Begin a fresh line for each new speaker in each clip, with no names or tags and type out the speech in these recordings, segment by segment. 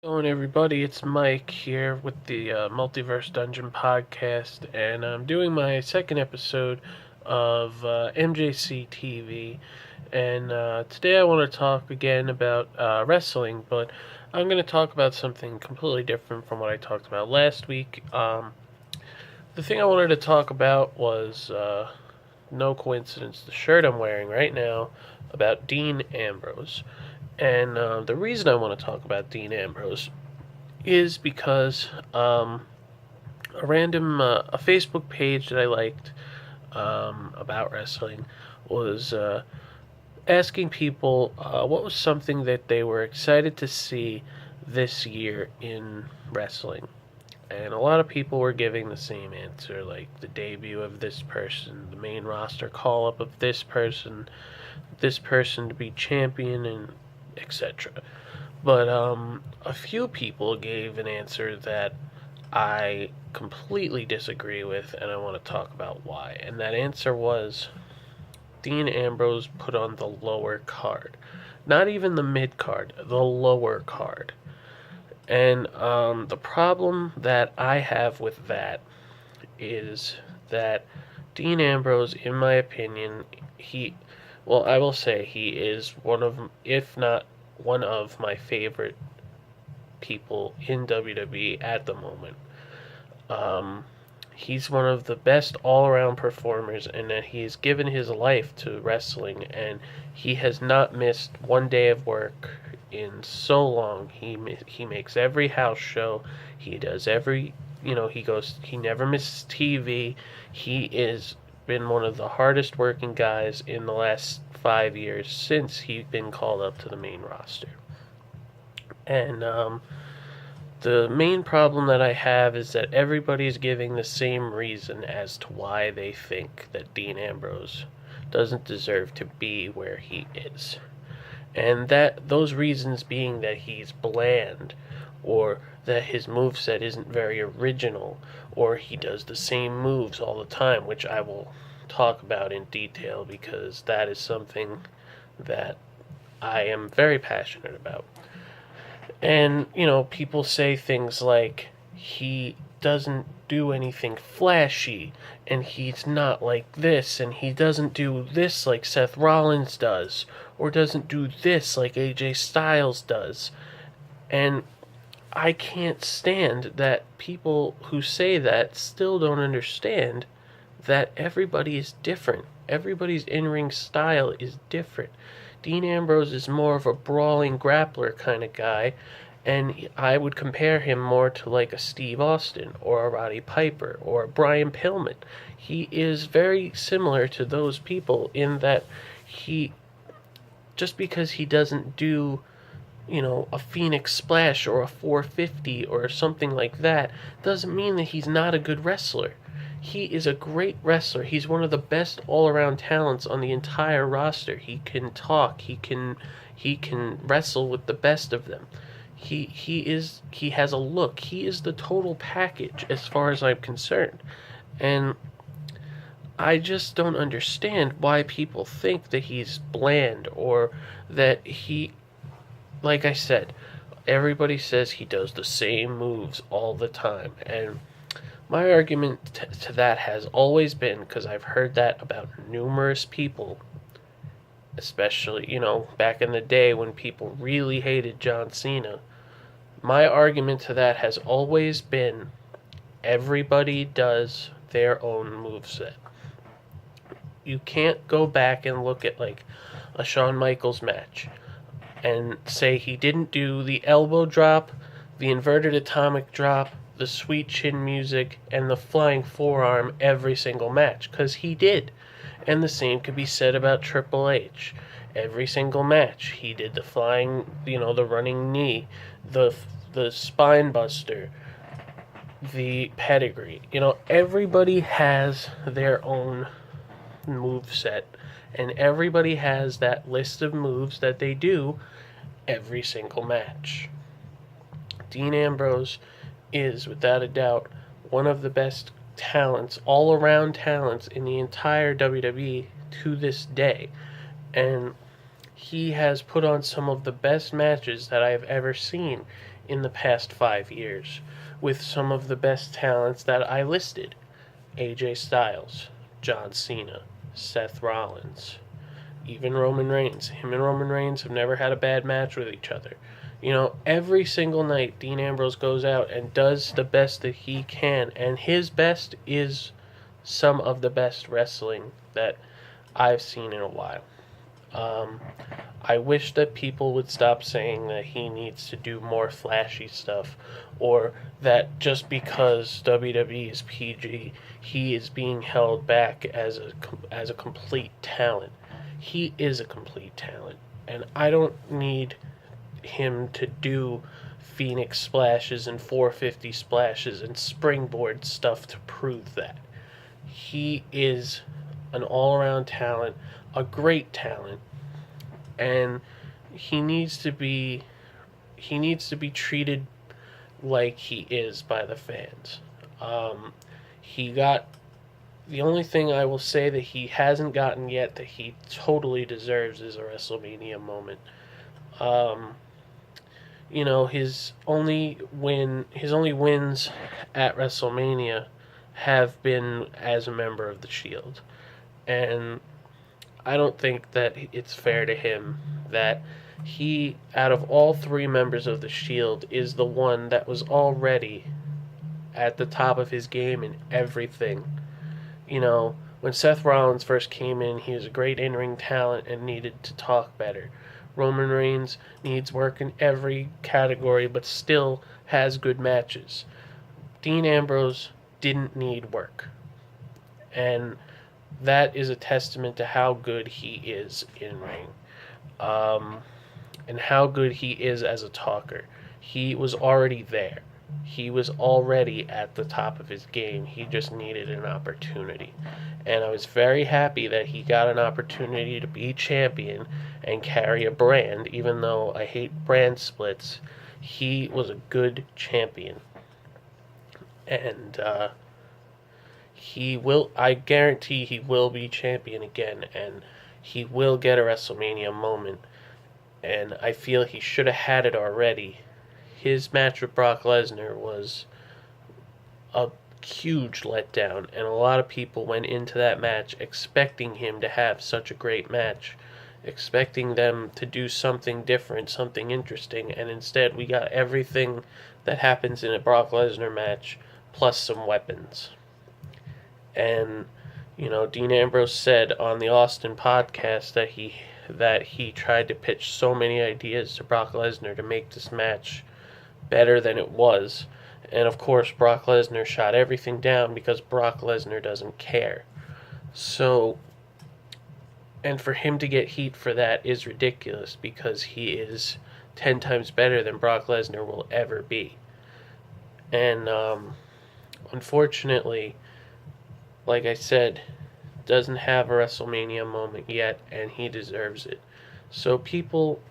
Hello, everybody, it's Mike here with the Multiverse Dungeon podcast, and I'm doing my second episode of MJC TV. And today I want to talk again about wrestling, but I'm going to talk about something completely different from what I talked about last week. The thing I wanted to talk about was, no coincidence, the shirt I'm wearing right now about Dean Ambrose. And the reason I want to talk about Dean Ambrose is because a Facebook page that I liked about wrestling was asking people what was something that they were excited to see this year in wrestling. And a lot of people were giving the same answer, like the debut of this person, the main roster call up of this person to be champion, and etc. But a few people gave an answer that I completely disagree with, and I want to talk about why. And that answer was Dean Ambrose put on the lower card. Not even the mid card, the lower card. And the problem that I have with that is that Dean Ambrose, in my opinion, I will say he is one of, if not one of my favorite people in WWE at the moment. He's one of the best all-around performers, and that he's given his life to wrestling, and he has not missed one day of work in so long. He makes every house show. He does every, he never misses TV. He is been one of the hardest working guys in the last 5 years since he's been called up to the main roster. And the main problem that I have is that everybody's giving the same reason as to why they think that Dean Ambrose doesn't deserve to be where he is. And that those reasons being that he's bland, or that his moveset isn't very original, or he does the same moves all the time, which I will talk about in detail because that is something that I am very passionate about. And, people say things like, he doesn't do anything flashy, and he's not like this, and he doesn't do this like Seth Rollins does, or doesn't do this like AJ Styles does. And I can't stand that people who say that still don't understand that everybody is different. Everybody's in-ring style is different. Dean Ambrose is more of a brawling grappler kind of guy, and I would compare him more to like a Steve Austin or a Roddy Piper or a Brian Pillman. He is very similar to those people in that just because he doesn't do, a Phoenix Splash or a 450 or something like that, doesn't mean that he's not a good wrestler. He is a great wrestler. He's one of the best all-around talents on the entire roster. He can talk. He can wrestle with the best of them. He has a look. He is the total package as far as I'm concerned. And I just don't understand why people think that he's bland, or that like I said, everybody says he does the same moves all the time. And my argument to that has always been, because I've heard that about numerous people, especially, back in the day when people really hated John Cena. My argument to that has always been everybody does their own moveset. You can't go back and look at like a Shawn Michaels match and say he didn't do the elbow drop, the inverted atomic drop, the sweet chin music, and the flying forearm every single match, because he did. And the same could be said about Triple H. Every single match, he did the flying, the running knee, the spine buster, the pedigree. Everybody has their own move set, and everybody has that list of moves that they do every single match. Dean Ambrose is, without a doubt, one of the best talents, all-around talents in the entire WWE to this day. And he has put on some of the best matches that I have ever seen in the past 5 years with some of the best talents that I listed: AJ Styles, John Cena, Seth Rollins, even Roman Reigns. Him and Roman Reigns have never had a bad match with each other. Every single night, Dean Ambrose goes out and does the best that he can, and his best is some of the best wrestling that I've seen in a while. I wish that people would stop saying that he needs to do more flashy stuff, or that just because WWE is PG, he is being held back as a complete talent. He is a complete talent, and I don't need him to do Phoenix splashes and 450 splashes and springboard stuff to prove that. He is an all-around talent, a great talent, and he needs to be treated like he is by the fans. He got The only thing I will say that he hasn't gotten yet that he totally deserves is a WrestleMania moment. His only wins at WrestleMania have been as a member of the Shield, and I don't think that it's fair to him that he, out of all three members of the Shield, is the one that was already at the top of his game in everything. When Seth Rollins first came in, he was a great in-ring talent and needed to talk better. Roman Reigns needs work in every category, but still has good matches. Dean Ambrose didn't need work. And that is a testament to how good he is in ring. And how good he is as a talker. He was already there. He was already at the top of his game. He just needed an opportunity. And I was very happy that he got an opportunity to be champion and carry a brand, even though I hate brand splits. He was a good champion. And I guarantee he will be champion again, and he will get a WrestleMania moment. And I feel he should have had it already. His match with Brock Lesnar was a huge letdown, and a lot of people went into that match expecting him to have such a great match, expecting them to do something different, something interesting, and instead we got everything that happens in a Brock Lesnar match, plus some weapons. And, Dean Ambrose said on the Austin podcast that he tried to pitch so many ideas to Brock Lesnar to make this match better than it was. And of course, Brock Lesnar shot everything down because Brock Lesnar doesn't care. So, and for him to get heat for that is ridiculous because he is 10 times better than Brock Lesnar will ever be. And unfortunately, like I said, doesn't have a WrestleMania moment yet, and he deserves it. So people,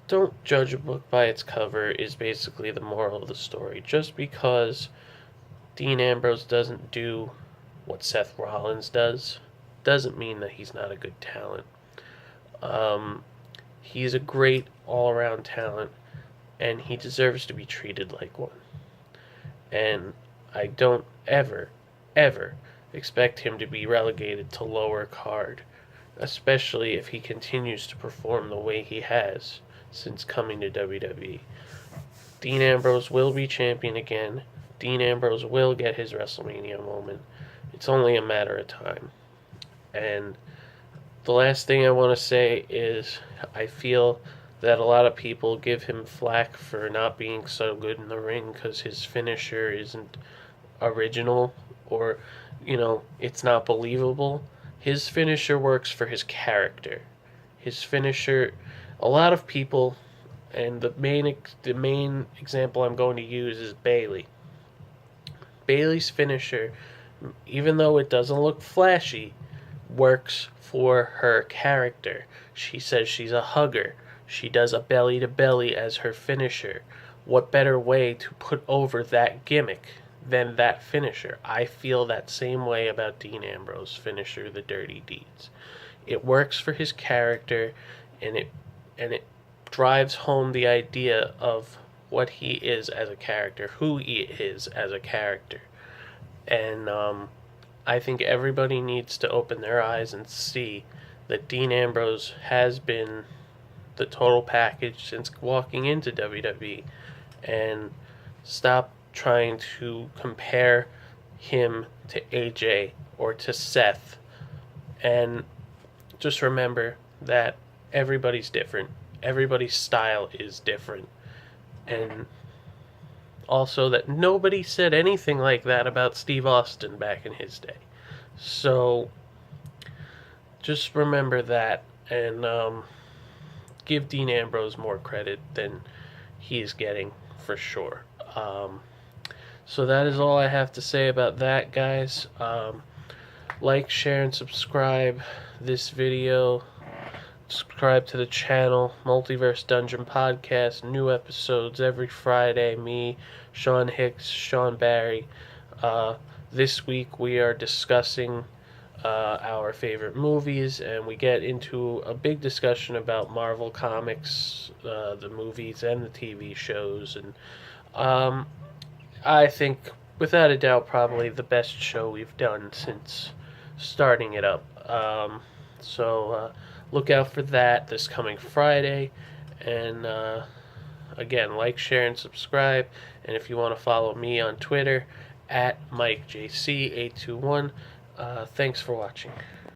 don't judge a book by its cover is basically the moral of the story. Just because Dean Ambrose doesn't do what Seth Rollins does, doesn't mean that he's not a good talent. He's a great all-around talent, and he deserves to be treated like one. And I don't ever expect him to be relegated to lower card, especially if he continues to perform the way he has since coming to WWE. Dean Ambrose will be champion again. Dean Ambrose will get his WrestleMania moment. It's only a matter of time. And the last thing I want to say is I feel that a lot of people give him flack for not being so good in the ring because his finisher isn't original, or it's not believable. His finisher works for his character. His finisher, a lot of people, and the main example I'm going to use is Bayley. Bayley's finisher, even though it doesn't look flashy, works for her character. She says she's a hugger. She does a belly to belly as her finisher. What better way to put over that gimmick than that finisher? I feel that same way about Dean Ambrose' finisher, the Dirty Deeds. It works for his character, and it drives home the idea of what he is as a character, who he is as a character. And I think everybody needs to open their eyes and see that Dean Ambrose has been the total package since walking into WWE, and stop trying to compare him to AJ or to Seth. And just remember that everybody's different. Everybody's style is different. And also that nobody said anything like that about Steve Austin back in his day. So just remember that, and give Dean Ambrose more credit than he's getting, for sure. So that is all I have to say about that, guys. Like, share, and subscribe this video. Subscribe to the channel, Multiverse Dungeon Podcast. New episodes every Friday. Me, Sean Hicks, Sean Barry. This week we are discussing our favorite movies, and we get into a big discussion about Marvel Comics, the movies and the TV shows. And I think, without a doubt, probably the best show we've done since starting it up. So look out for that this coming Friday. And again, like, share, and subscribe. And if you want to follow me on Twitter, at MikeJC821. Thanks for watching.